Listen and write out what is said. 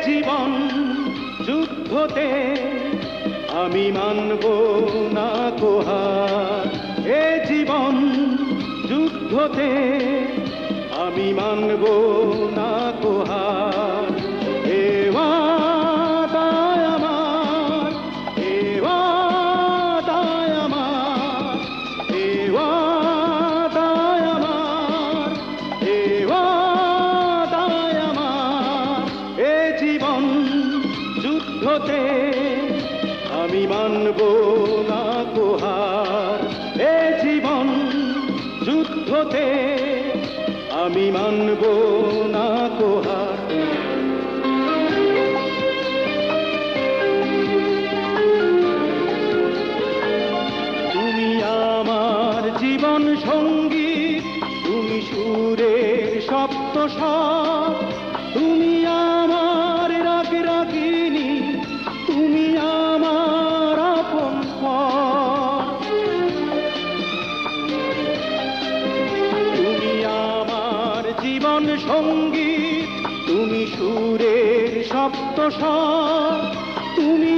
জীবন যুদ্ধতে আমি মানব না কো হার। এ জীবন যুদ্ধতে আমি মানব না কো হার। এ ওয়াদায় আমার, এ ওয়াদায় আমার, এ ওয়াদায় আমার, এ ওয়াদায় আমার। এ জীবন যুদ্ধতে আমি মানব না কো হার। এ জীবন যুদ্ধতে আমি মানব না কো হার। তুমি আমার জীবন সঙ্গী, তুমি সুরের সপ্তস্বর, তুমি আমার রাগ রাগিনী, তুমি আমার আপন পর। তুমি আমার জীবন সঙ্গী, তুমি সুরের সপ্তস্বর, তুমি